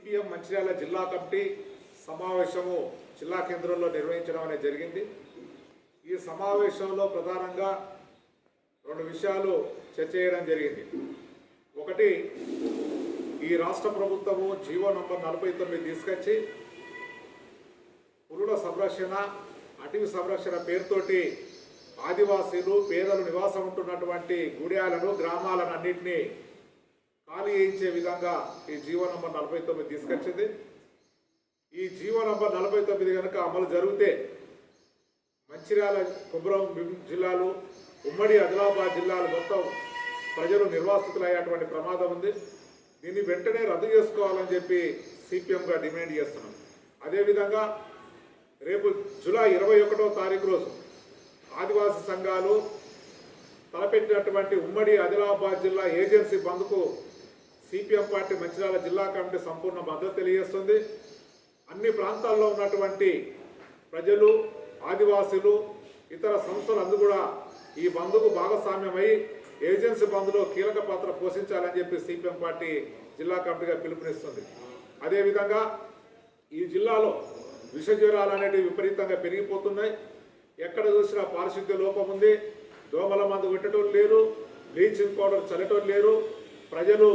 CPM Mancherial జిల్లా committee సమావేశము జిల్లా కేంద్రంలో నిర్వహించడం అనేది జరిగింది. ఈ సమావేశంలో ప్రధానంగా రెండు విషయాలు చర్చ చేయడం జరిగింది. ఒకటి, ఈ రాష్ట్ర ప్రభుత్వము జీవో నంబర్ 49 తీసుకొచ్చి పులుల సంరక్షణ, అటవీ సంరక్షణ పేరుతోటి ఆదివాసీలు పేదలు నివాసం ఉంటున్నటువంటి గుడియాలను, గ్రామాలను అన్నింటినీ ఖాళీ చేయించే విధంగా ఈ జీవో నంబర్ 49 తీసుకొచ్చింది. ఈ జీవో నంబర్ 49 కనుక అమలు జరిగితే మంచిర్యాల, కొమరం జిల్లాలు, ఉమ్మడి ఆదిలాబాద్ జిల్లాలు మొత్తం ప్రజలు నిర్వాసితులయ్యేటువంటి ప్రమాదం ఉంది. దీన్ని వెంటనే రద్దు చేసుకోవాలని చెప్పి సిపిఎంగా డిమాండ్ చేస్తున్నాం. అదేవిధంగా రేపు జూలై 21వ తారీఖు రోజు ఆదివాసీ సంఘాలు తలపెట్టినటువంటి ఉమ్మడి ఆదిలాబాద్ జిల్లా ఏజెన్సీ బంద్కు సిపిఎం పార్టీ మంచిర్యాల జిల్లా కమిటీ సంపూర్ణ మద్దతు తెలియజేస్తుంది. అన్ని ప్రాంతాల్లో ఉన్నటువంటి ప్రజలు, ఆదివాసీలు, ఇతర సంస్థలందరూ కూడా ఈ బంద్కు భాగస్వామ్యమై ఏజెన్సీ బంద్లో కీలక పాత్ర పోషించాలని చెప్పి సిపిఎం పార్టీ జిల్లా కమిటీగా పిలుపునిస్తుంది. అదేవిధంగా ఈ జిల్లాలో విష జ్వరాలు అనేటివి విపరీతంగా పెరిగిపోతున్నాయి. ఎక్కడ చూసినా పారిశుద్ధ్య లోపం ఉంది. దోమల మందు పెట్టేటోళ్ళు లేరు, బ్లీచింగ్ పౌడర్ చల్లేటోళ్ళు లేరు. ప్రజలు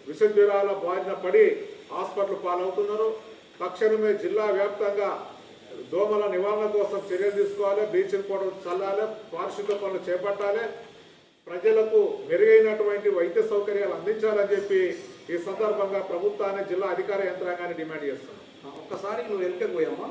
విష జ్వరాల బారిన పడి హాస్పిటల్ పాలవుతున్నారు. తక్షణమే జిల్లా వ్యాప్తంగా దోమల నివారణ కోసం చర్యలు తీసుకోవాలి, బ్లీచింగ్ పౌడర్ చల్లాలి, పారిశుద్ధ్య పనులు చేపట్టాలి, ప్రజలకు మెరుగైనటువంటి వైద్య సౌకర్యాలు అందించాలని చెప్పి ఈ సందర్భంగా ప్రభుత్వాన్ని, జిల్లా అధికార యంత్రాంగాన్ని డిమాండ్ చేస్తున్నాం. ఒక్కసారి నువ్వు వెనక్కి పోయామా?